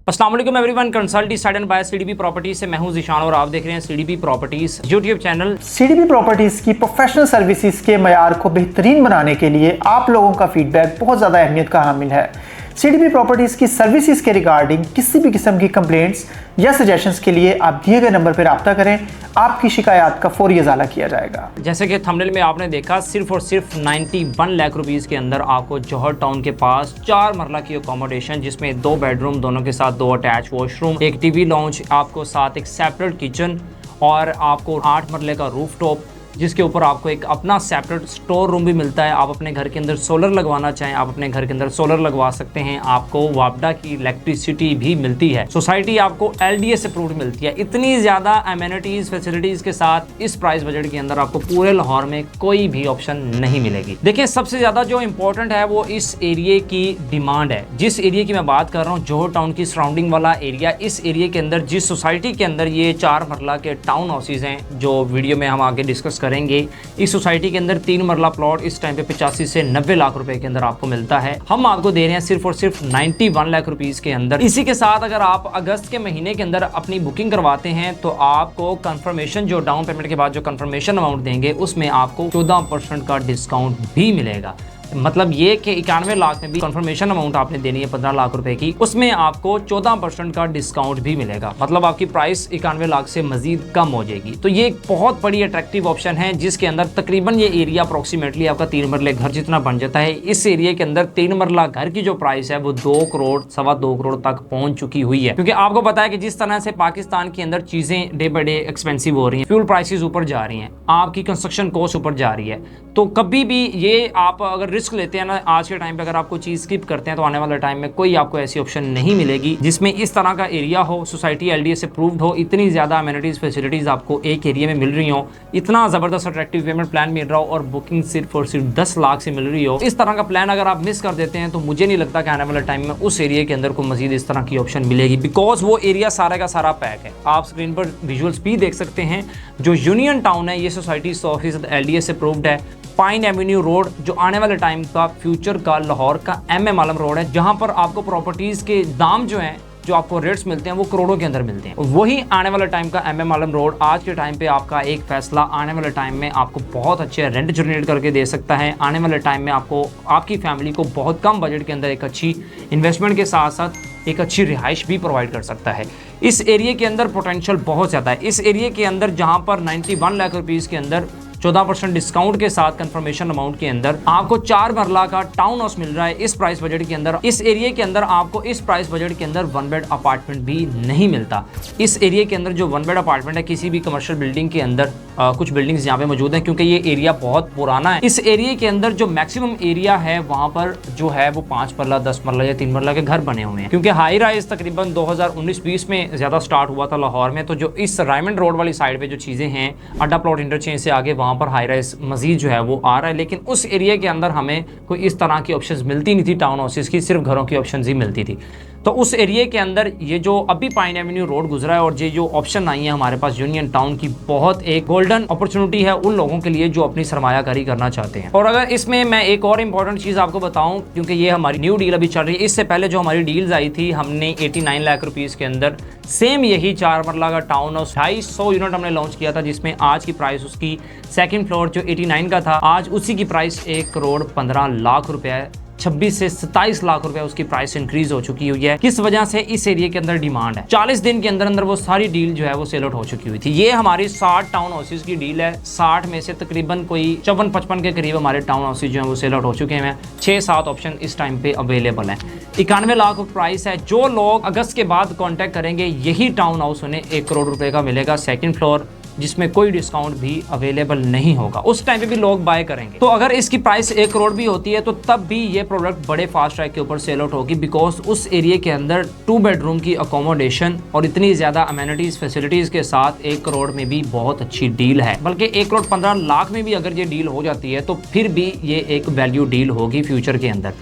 अस्सलाम वालेकुम everyone, consult decide and by CDP properties से मैं हूं ज़ीशान और आप देख रहे हैं CDP properties YouTube channel. CDP properties की प्रोफेशनल सर्विसेज के मयार को बेहतरीन बनाने के लिए आप लोगों का फीडबैक बहुत ज़्यादा अहमियत का हामिल है। सीडीपी प्रॉपर्टीज की सर्विसेज के रिगार्डिंग किसी भी किस्म की कंप्लेंट्स या सजेशंस के लिए आप दिए गए नंबर पर रब्ता करें, आपकी शिकायत का फौरी इजाला किया जाएगा। जैसे कि थंबनेल में आपने देखा, सिर्फ और सिर्फ 91 लाख रुपीस के अंदर आपको जौहर टाउन के पास 4 मरला की अकोमोडेशन, जिसमें 2 बेडरूम, दोनों के साथ 2 अटैच वॉशरूम, एक टीवी लॉन्च, आपको साथ एक सेपरेट किचन और आपको 8 मरले का रूफ टॉप, जिसके ऊपर आपको एक अपना सेपरेट स्टोर रूम भी मिलता है। आप अपने घर के अंदर सोलर लगवाना चाहें, आप अपने घर के अंदर सोलर लगवा सकते हैं। आपको वापडा की इलेक्ट्रिसिटी भी मिलती है। सोसाइटी आपको LDS अप्रूव्ड मिलती है। इतनी ज़्यादा एमेनिटीज़ फैसिलिटीज़ के साथ इस प्राइस बजट के अंदर आपको पूरे लाहौर में कोई भी ऑप्शन नहीं मिलेगी। देखिए, सबसे ज़्यादा जो इंपॉर्टेंट है वो इस एरिया की डिमांड है। जिस एरिया की मैं बात कर रहा हूँ, जौहर टाउन की सराउंडिंग वाला एरिया, इस एरिया के अंदर जिस सोसाइटी के अंदर ये 4 मरला के टाउन हाउसेज हैं, जो वीडियो में हम आगे डिस्कस करेंगे, इस सोसाइटी के अंदर 3 मरला प्लॉट इस टाइम पे 85 से 90 लाख रुपए के अंदर आपको मिलता है। हम आपको दे रहे हैं सिर्फ और सिर्फ 91 लाख रुपीस के अंदर। इसी के साथ अगर आप अगस्त के महीने के अंदर अपनी बुकिंग करवाते हैं तो आपको कंफर्मेशन, जो डाउन पेमेंट के बाद जो कंफर्मेशन अमाउंट देंगे, उसमें आपको 14% का डिस्काउंट भी मिलेगा। मतलब ये कि 91 लाख में भी कंफर्मेशन अमाउंट आपने देनी है 15 लाख रुपए की, उसमें आपको 14% का डिस्काउंट भी मिलेगा। मतलब आपकी प्राइस 91 लाख से मजीद कम हो जाएगी। तो ये एक बहुत बड़ी अट्रैक्टिव ऑप्शन है, जिसके अंदर तकरीबन ये एरिया अप्रोक्सीमेटली आपका 3 मरले घर जितना बन जाता है। इस एरिया के अंदर 3 मरला घर की जो प्राइस है वो 2 करोड़, 2.25 करोड़ तक पहुंच चुकी हुई है। क्योंकि आपको पता है कि जिस तरह से पाकिस्तान के अंदर चीजें डे बाई डे एक्सपेंसिव हो रही हैं, फ्यूल प्राइसेस ऊपर जा रही हैं, आपकी कंस्ट्रक्शन कॉस्ट ऊपर जा रही है, तो कभी भी ये आप अगर रिस्क लेते हैं ना, आज के टाइम पे अगर आपको चीज स्किप करते हैं तो आने वाले टाइम में कोई आपको ऐसी ऑप्शन नहीं मिलेगी जिसमें इस तरह का एरिया हो, सोसाइटी LDS अप्रूव्ड हो, इतनी ज्यादा अमेनिटीज फैसिलिटीज आपको एक एरिया में मिल रही हो, इतना जबरदस्त अट्रैक्टिव पेमेंट प्लान मिल रहा हो और बुकिंग सिर्फ और सिर्फ 10 लाख से मिल रही हो। इस तरह का प्लान अगर आप मिस कर देते हैं तो मुझे नहीं लगता कि आने वाले टाइम में उस एरिया के अंदर कोई मजीद इस तरह की ऑप्शन मिलेगी, बिकॉज वो एरिया सारा का सारा पैक है। आप स्क्रीन पर विजुअल्स भी देख सकते हैं। जो यूनियन टाउन है, ये सोसाइटी 100% LDS अप्रूव्ड है। पाइन एवेन्यू रोड, जो आने वाले टाइम का फ्यूचर का लाहौर का MM आलम रोड है, जहां पर आपको प्रॉपर्टीज के दाम जो हैं, जो आपको रेट्स मिलते हैं, वो करोड़ों के अंदर मिलते हैं। वही आने वाले टाइम का MM आलम रोड आज के टाइम पे आपका एक फैसला आने वाले टाइम में आपको बहुत अच्छे रेंट जनरेट करके दे सकता है। आने वाले टाइम में आपको, आपकी फैमिली को बहुत कम बजट के अंदर एक अच्छी इन्वेस्टमेंट के साथ साथ एक अच्छी रिहाइश भी प्रोवाइड कर सकता है। इस एरिया के अंदर पोटेंशियल बहुत ज़्यादा है। इस एरिया के अंदर जहाँ पर 91 लाख रुपीज़ के अंदर 14% डिस्काउंट के साथ कंफर्मेशन अमाउंट के अंदर आपको 4 मरला का टाउन हाउस मिल रहा है इस प्राइस बजट के अंदर। इस एरिया के अंदर आपको इस प्राइस बजट के अंदर 1 बेड अपार्टमेंट भी नहीं मिलता। इस एरिया के अंदर जो 1 बेड अपार्टमेंट है, किसी भी कमर्शियल बिल्डिंग के अंदर, कुछ बिल्डिंग्स यहाँ पे मौजूद हैं क्योंकि ये एरिया बहुत पुराना है। इस एरिया के अंदर जो मैक्सिमम एरिया है वहाँ पर जो है वो 5 मरला, 10 मरला या 3 मरला के घर बने हुए हैं। क्योंकि हाई राइज तकरीबन 2019-20 में ज़्यादा स्टार्ट हुआ था लाहौर में, तो जो इस रायमंड रोड वाली साइड पे जो चीज़ें हैं, अड्डा प्लॉट इंटरचेंज से आगे, वहाँ पर हाई राइज मजीद जो है वो आ रहा है। लेकिन उस एरिया के अंदर हमें कोई इस तरह की ऑप्शंस मिलती नहीं थी टाउन हाउसेस की, सिर्फ घरों की ऑप्शंस ही मिलती थी। तो उस एरिया के अंदर ये जो अभी पाइन एवेन्यू रोड गुजरा है और ये जो ऑप्शन आई है हमारे पास यूनियन टाउन की, बहुत एक गोल्डन अपॉर्चुनिटी है उन लोगों के लिए जो अपनी सरमायाकारी करना चाहते हैं। और अगर इसमें मैं एक और इम्पॉर्टेंट चीज़ आपको बताऊं, क्योंकि ये हमारी न्यू डील अभी चल रही है, इससे पहले जो हमारी डील्स आई थी, हमने 89 लाख रुपीज़ के अंदर सेम यही 4 मरला का टाउन हाउस 250 यूनिट हमने लॉन्च किया था, जिसमें आज की प्राइस उसकी सेकंड फ्लोर जो 89 का था, आज उसी की प्राइस 1 करोड़ 15 लाख रुपए है। 26 से 27 लाख रुपए उसकी प्राइस इंक्रीज हो चुकी हुई है। किस वजह से? इस एरिया के अंदर डिमांड है। 40 दिन के अंदर अंदर वो सारी डील जो है वो सेल आउट हो चुकी हुई थी। ये हमारी 60 टाउन हाउसेज की डील है। 60 में से तकरीबन कोई 54-55 के करीब हमारे टाउन हाउसेज जो है वो सेल आउट हो चुके हैं। 6-7 ऑप्शन इस टाइम पे अवेलेबल है। 91 लाख प्राइस है। जो लोग अगस्त के बाद कॉन्टैक्ट करेंगे, यही टाउन हाउस उन्हें 1 करोड़ रुपए का मिलेगा, सेकेंड फ्लोर, जिसमें कोई डिस्काउंट भी अवेलेबल नहीं होगा। उस टाइम पे भी लोग बाय करेंगे। तो अगर इसकी प्राइस 1 करोड़ भी होती है तो तब भी ये प्रोडक्ट बड़े फास्ट ट्रैक के ऊपर सेल आउट होगी, बिकॉज उस एरिया के अंदर 2 बेडरूम की अकोमोडेशन और इतनी ज्यादा अमेनिटीज फैसिलिटीज के साथ 1 करोड़ में भी बहुत अच्छी डील है। बल्कि 1 करोड़ 15 लाख में भी अगर ये डील हो जाती है तो फिर भी ये एक वैल्यू डील होगी फ्यूचर के अंदर।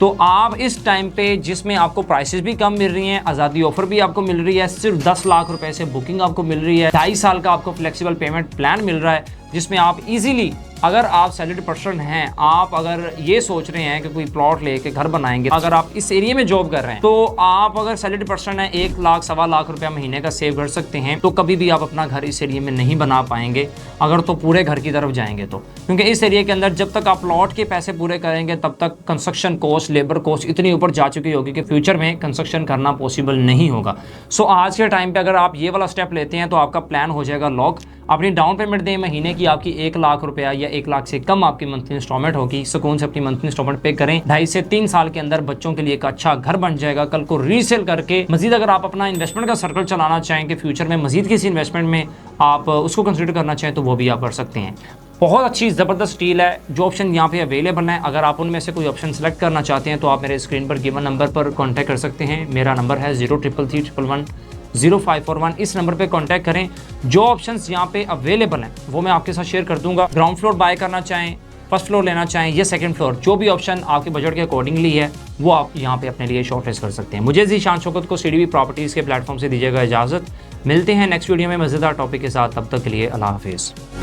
तो आप इस टाइम पे, जिसमें आपको प्राइसेस भी कम मिल रही हैं, आज़ादी ऑफर भी आपको मिल रही है, सिर्फ 10 लाख रुपए से बुकिंग आपको मिल रही है, 2.5 साल का आपको फ्लेक्सिबल पेमेंट प्लान मिल रहा है, जिसमें आप इजीली अगर आप सैलरी पर्सन हैं, आप अगर ये सोच रहे हैं कि कोई प्लॉट लेके घर बनाएंगे, अगर आप इस एरिया में जॉब कर रहे हैं, तो आप अगर सैलरी पर्सन है 1 लाख सवा लाख रुपया महीने का सेव कर सकते हैं, तो कभी भी आप अपना घर इस एरिया में नहीं बना पाएंगे अगर तो पूरे घर की तरफ जाएंगे तो, क्योंकि इस एरिया के अंदर जब तक आप प्लॉट के पैसे पूरे करेंगे तब तक कंस्ट्रक्शन कॉस्ट, लेबर कॉस्ट इतनी ऊपर जा चुकी होगी कि फ्यूचर में कंस्ट्रक्शन करना पॉसिबल नहीं होगा। सो आज के टाइम पे अगर आप ये वाला स्टेप लेते हैं तो आपका प्लान हो जाएगा लॉक। अपनी डाउन पेमेंट दें महीने की आपकी 1 लाख रुपया या 1 लाख से कम आपकी मंथली इंस्टॉलमेंट होगी। सुकून से अपनी मंथली इंस्टॉलमेंट पे करें। 2.5 से 3 साल के अंदर बच्चों के लिए एक अच्छा घर बन जाएगा। कल को रीसेल करके मजीद अगर आप अपना इन्वेस्टमेंट का सर्कल चलाना चाहें कि फ्यूचर में मजीद किसी इन्वेस्टमेंट में आप उसको कंसिडर करना चाहें तो वो भी आप कर सकते हैं। बहुत अच्छी ज़बरदस्त डील है। जो ऑप्शन यहाँ पे अवेलेबल है, अगर आप उनमें से कोई ऑप्शन सेलेक्ट करना चाहते हैं तो आप मेरे स्क्रीन पर गिवन नंबर पर कांटेक्ट कर सकते हैं। मेरा नंबर है 0333110541। इस नंबर पे कांटेक्ट करें। जो ऑप्शंस यहाँ पे अवेलेबल हैं वो मैं आपके साथ शेयर कर दूंगा। ग्राउंड फ्लोर बाय करना चाहें, फर्स्ट फ्लोर लेना चाहें या सेकंड फ्लोर, जो भी ऑप्शन आपके बजट के अकॉर्डिंगली है वो आप यहाँ पे अपने लिए शॉर्टलिस्ट कर सकते हैं। मुझे ज़ीशान शौकत को सीडीबी प्रॉपर्टीज़ के प्लेटफॉर्म से दीजिएगा इजाज़त। मिलते हैं नेक्स्ट वीडियो में मज़ेदार टॉपिक के साथ। तब तक के लिए अल्लाह हाफिज़।